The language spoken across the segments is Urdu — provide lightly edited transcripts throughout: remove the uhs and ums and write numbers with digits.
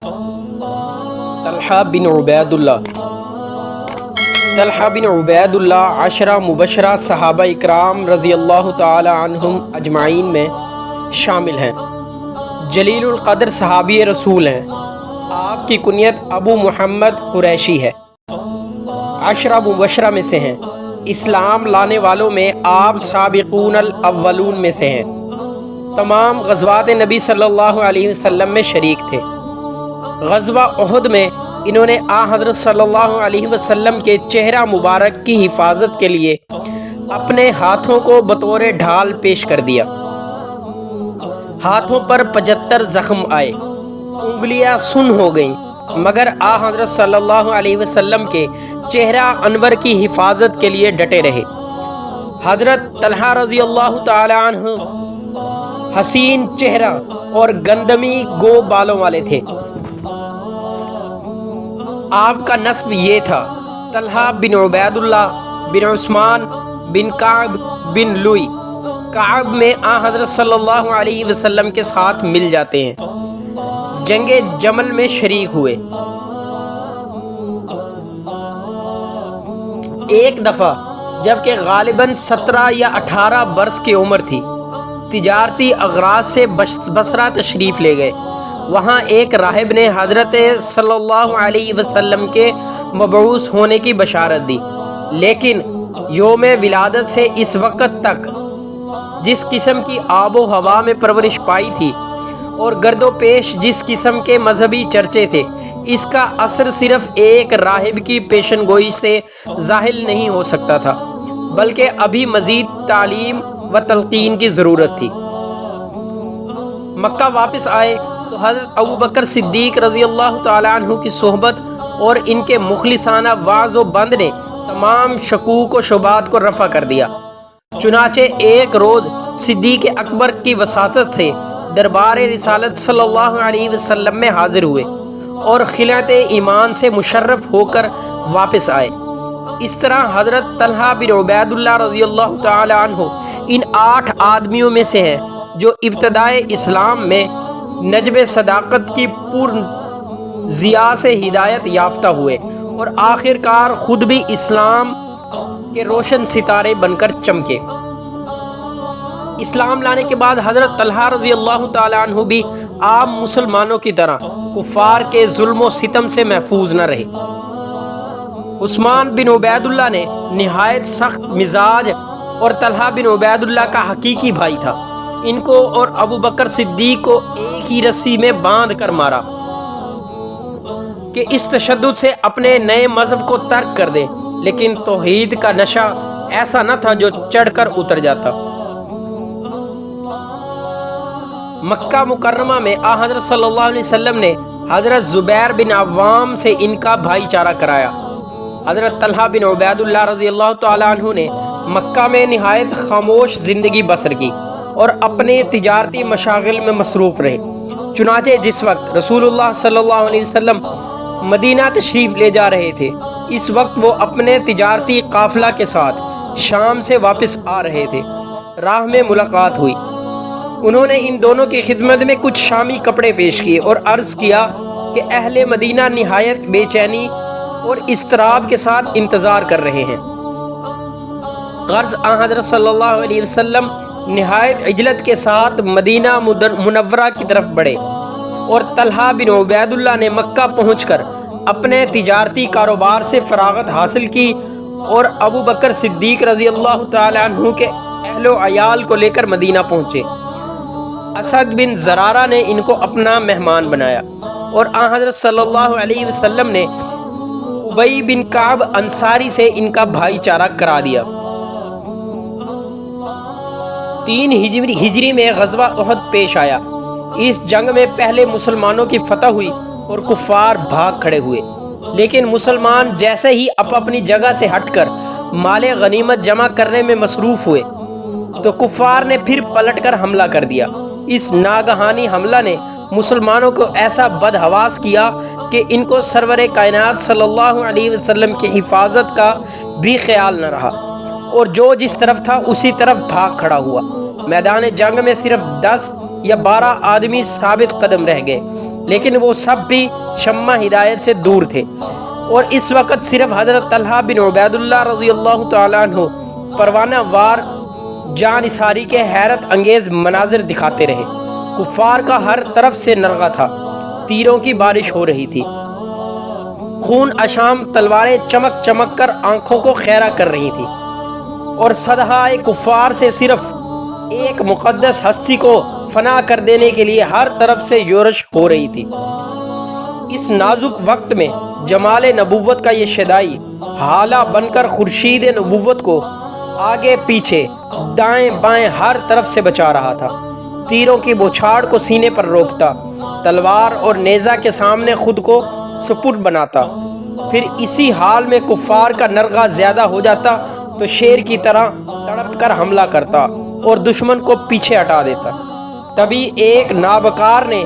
طلحہ بن عبید اللہ عشرہ مبشرہ صحابہ اکرام رضی اللہ تعالی عنہم اجمعین میں شامل ہیں۔ جلیل القدر صحابی رسول ہیں۔ آپ کی کنیت ابو محمد قریشی ہے۔ عشرہ مبشرہ میں سے ہیں۔ اسلام لانے والوں میں آپ سابقون الاولون میں سے ہیں۔ تمام غزوات نبی صلی اللہ علیہ وسلم میں شریک تھے۔ غزوہ احد میں انہوں نے حضرت صلی اللہ علیہ وسلم کے چہرہ مبارک کی حفاظت کے لیے اپنے ہاتھوں کو بطور ڈھال پیش کر دیا۔ ہاتھوں پر 75 زخم آئے، انگلیاں سن ہو گئیں، مگر حضرت صلی اللہ علیہ وسلم کے چہرہ انور کی حفاظت کے لیے ڈٹے رہے۔ حضرت طلحہ رضی اللہ تعالی عنہ حسین چہرہ اور گندمی گو بالوں والے تھے۔ آپ کا نسب یہ تھا: طلحہ بن عبید اللہ بن عثمان بن کعب بن لوئی۔ کعب میں حضرت صلی اللہ علیہ وسلم کے ساتھ مل جاتے ہیں۔ جنگ جمل میں شریک ہوئے۔ ایک دفعہ جبکہ غالباً 17 یا 18 برس کی عمر تھی، تجارتی اغراض سے بصرہ تشریف لے گئے۔ وہاں ایک راہب نے حضرت صلی اللہ علیہ وسلم کے مبعوث ہونے کی بشارت دی، لیکن یوم ولادت سے اس وقت تک جس قسم کی آب و ہوا میں پرورش پائی تھی اور گرد و پیش جس قسم کے مذہبی چرچے تھے، اس کا اثر صرف ایک راہب کی پیشن گوئی سے ظاہر نہیں ہو سکتا تھا، بلکہ ابھی مزید تعلیم و تلقین کی ضرورت تھی۔ مکہ واپس آئے تو حضرت ابوبکر صدیق رضی اللہ تعالیٰ عنہ کی صحبت اور ان کے مخلصانہ وعظ و بند نے تمام شکوک و شبہات کو رفع کر دیا۔ چنانچہ ایک روز صدیق اکبر کی وساطت سے دربار رسالت صلی اللہ علیہ وسلم میں حاضر ہوئے اور خلعت ایمان سے مشرف ہو کر واپس آئے۔ اس طرح حضرت طلحہ بن عبید اللہ رضی اللہ تعالی عنہ ان 8 آدمیوں میں سے ہیں جو ابتدائے اسلام میں نجم صداقت کی پر ضیاء سے ہدایت یافتہ ہوئے اور آخر کار خود بھی اسلام کے روشن ستارے بن کر چمکے۔ اسلام لانے کے بعد حضرت طلحہ رضی اللہ تعالی عنہ بھی عام مسلمانوں کی طرح کفار کے ظلم و ستم سے محفوظ نہ رہے۔ عثمان بن عبید اللہ نے نہایت سخت مزاج اور طلحہ بن عبید اللہ کا حقیقی بھائی تھا۔ ان کو اور ابو بکر صدیق کو ایک ہی رسی میں باندھ کر مارا کہ اس تشدد سے اپنے نئے مذہب کو ترک کر دیں، لیکن توحید کا نشہ ایسا نہ تھا جو چڑھ کر اتر جاتا۔ مکہ مکرمہ میں حضرت صلی اللہ علیہ وسلم نے حضرت زبیر بن عوام سے ان کا بھائی چارہ کرایا۔ حضرت طلحہ بن عبید اللہ رضی اللہ تعالیٰ عنہ نے مکہ میں نہایت خاموش زندگی بسر کی اور اپنے تجارتی مشاغل میں مصروف رہے۔ چنانچہ جس وقت رسول اللہ صلی اللہ علیہ وسلم مدینہ تشریف لے جا رہے تھے، اس وقت وہ اپنے تجارتی قافلہ کے ساتھ شام سے واپس آ رہے تھے۔ راہ میں ملاقات ہوئی۔ انہوں نے ان دونوں کی خدمت میں کچھ شامی کپڑے پیش کیے اور عرض کیا کہ اہل مدینہ نہایت بے چینی اور اضطراب کے ساتھ انتظار کر رہے ہیں۔ غرض حضرت صلی اللہ علیہ وسلم نہایت عجلت کے ساتھ مدینہ منورہ کی طرف بڑھے اور طلحہ بن عبید اللہ نے مکہ پہنچ کر اپنے تجارتی کاروبار سے فراغت حاصل کی اور ابو بکر صدیق رضی اللہ تعالی عنہ کے اہل و عیال کو لے کر مدینہ پہنچے۔ اسد بن زرارہ نے ان کو اپنا مہمان بنایا اور حضرت صلی اللہ علیہ وسلم نے ابی بن کعب انصاری سے ان کا بھائی چارہ کرا دیا۔ 3 ہجری میں غزوہ احد پیش آیا۔ اس جنگ میں پہلے مسلمانوں کی فتح ہوئی اور کفار بھاگ کھڑے ہوئے، لیکن مسلمان جیسے ہی اپنی جگہ سے ہٹ کر مال غنیمت جمع کرنے میں مصروف ہوئے تو کفار نے پھر پلٹ کر حملہ کر دیا۔ اس ناگہانی حملہ نے مسلمانوں کو ایسا بدحواس کیا کہ ان کو سرور کائنات صلی اللہ علیہ وسلم کی حفاظت کا بھی خیال نہ رہا اور جو جس طرف تھا اسی طرف بھاگ کھڑا ہوا۔ میدان جنگ میں صرف 10 یا 12 آدمی ثابت قدم رہ گئے۔ لیکن وہ سب بھی شمع ہدایت سے دور تھے، اور اس وقت صرف حضرت طلحہ بن عبید اللہ رضی اللہ تعالیٰ عنہ پروانہ وار جانثاری کے حیرت انگیز مناظر دکھاتے رہے۔ کفار کا ہر طرف سے نرغہ تھا، تیروں کی بارش ہو رہی تھی، خون اشام تلواریں چمک چمک کر آنکھوں کو خیرہ کر رہی تھی، اور صدہائے کفار سے صرف ایک مقدس ہستی کو فنا کر دینے کے لیے ہر طرف سے یورش ہو رہی تھی۔ اس نازک وقت میں جمال نبوت کا یہ شیدائی حالہ بن کر خورشید نبوت کو آگے پیچھے دائیں بائیں ہر طرف سے بچا رہا تھا، تیروں کی بوچھاڑ کو سینے پر روکتا، تلوار اور نیزہ کے سامنے خود کو سپرد بناتا، پھر اسی حال میں کفار کا نرغہ زیادہ ہو جاتا تو شیر کی طرح تڑپ کر حملہ کرتا اور دشمن کو پیچھے ہٹا دیتا۔ تبھی ایک نابکار نے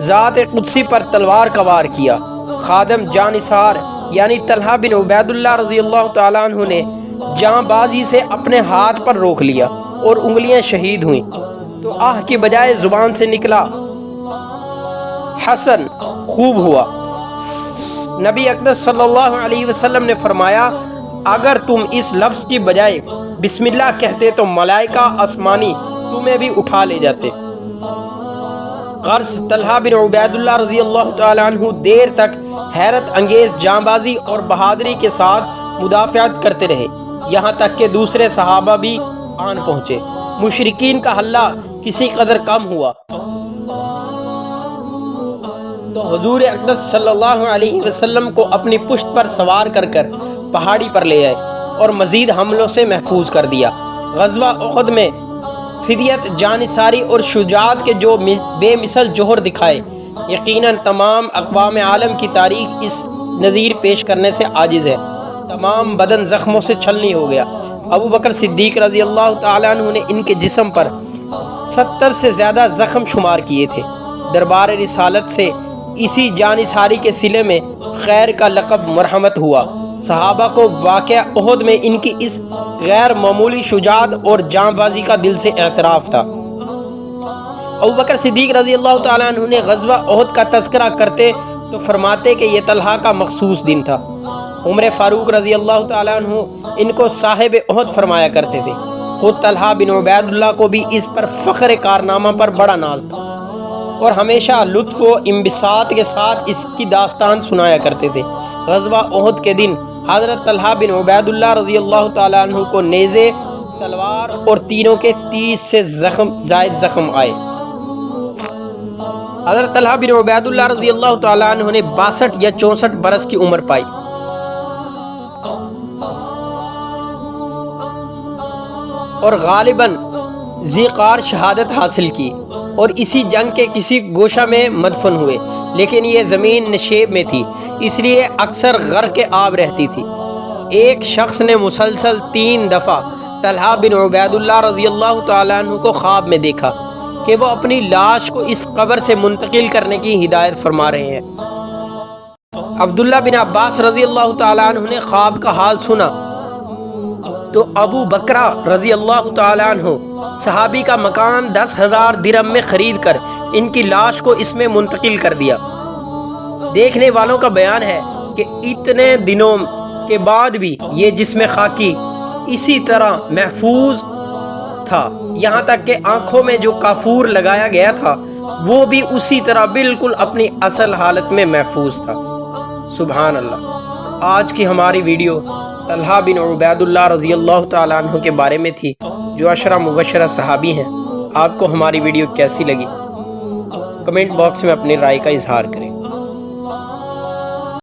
ذات قدسی پر تلوار کا وار کیا۔ خادم جانثار یعنی طلحہ بن عبید اللہ رضی اللہ تعالیٰ عنہ نے جاں بازی سے اپنے ہاتھ پر روک لیا اور انگلیاں شہید ہوئیں، تو آہ کی بجائے زبان سے نکلا حسن، خوب ہوا۔ نبی اقدس صلی اللہ علیہ وسلم نے فرمایا، اگر تم اس لفظ کی بجائے بسم اللہ کہتے تو ملائکہ آسمانی تمہیں بھی اٹھا لے جاتے۔ غرض طلحہ بن عبید اللہ رضی اللہ تعالیٰ عنہ دیر تک حیرت انگیز جاں بازی اور بہادری کے ساتھ مدافعت کرتے رہے، یہاں تک کہ دوسرے صحابہ بھی آن پہنچے۔ مشرکین کا حلہ کسی قدر کم ہوا تو حضور اقدس صلی اللہ علیہ وسلم کو اپنی پشت پر سوار کر کر پہاڑی پر لے آئے اور مزید حملوں سے محفوظ کر دیا۔ غزوہ احد میں فدیت جانثاری اور شجاعت کے جو بے مثل جوہر دکھائے، یقیناً تمام اقوام عالم کی تاریخ اس نظیر پیش کرنے سے عاجز ہے۔ تمام بدن زخموں سے چھلنی ہو گیا۔ ابو بکر صدیق رضی اللہ تعالیٰ عنہ نے ان کے جسم پر 70 سے زیادہ زخم شمار کیے تھے۔ دربار رسالت سے اسی جانثاری کے صلے میں خیر کا لقب مرحمت ہوا۔ صحابہ کو واقعہ احد میں ان کی اس غیر معمولی شجاعت اور جاں بازی کا دل سے اعتراف تھا۔ ابو بکر صدیق رضی اللہ تعالیٰ عنہ نے غزوہ احد کا تذکرہ کرتے تو فرماتے کہ یہ طلحہ کا مخصوص دن تھا۔ عمر فاروق رضی اللہ تعالیٰ عنہ ان کو صاحب احد فرمایا کرتے تھے۔ خود طلحہ بن عبید اللہ کو بھی اس پر فخر کارنامہ پر بڑا ناز تھا، اور ہمیشہ لطف و انبساط کے ساتھ اس کی داستان سنایا کرتے تھے۔ غزوہ احد کے دن حضرت طلحہ بن عبید اللہ رضی اللہ تعالیٰ عنہ کو نیزے، تلوار اور تیروں کے 30 سے زائد زخم آئے۔ حضرت طلحہ بن عبید اللہ رضی اللہ تعالیٰ عنہ نے 62 یا 64 برس کی عمر پائی۔ اور غالباً ذیقار شہادت حاصل کی اور اسی جنگ کے کسی گوشہ میں مدفن ہوئے، لیکن یہ زمین نشیب میں تھی، اس لیے اکثر غرق آب رہتی تھی۔ ایک شخص نے مسلسل 3 دفعہ طلحہ بن عبید اللہ رضی اللہ تعالیٰ عنہ کو خواب میں دیکھا کہ وہ اپنی لاش کو اس قبر سے منتقل کرنے کی ہدایت فرما رہے ہیں۔ عبداللہ بن عباس رضی اللہ تعالیٰ عنہ نے خواب کا حال سنا تو ابو بکرہ رضی اللہ تعالیٰ عنہ صحابی کا مکان 10,000 درہم میں خرید کر ان کی لاش کو اس میں منتقل کر دیا۔ دیکھنے والوں کا بیان ہے کہ اتنے دنوں کے بعد بھی یہ جسم خاکی اسی طرح محفوظ تھا، یہاں تک کہ آنکھوں میں جو کافور لگایا گیا تھا وہ بھی اسی طرح بالکل اپنی اصل حالت میں محفوظ تھا۔ سبحان اللہ۔ آج کی ہماری ویڈیو طلحہ بن عبید اللہ رضی اللہ تعالیٰ عنہ کے بارے میں تھی، جو 10 مبشرہ صحابی ہیں۔ آپ کو ہماری ویڈیو کیسی لگی؟ کمنٹ باکس میں اپنی رائے کا اظہار کریں۔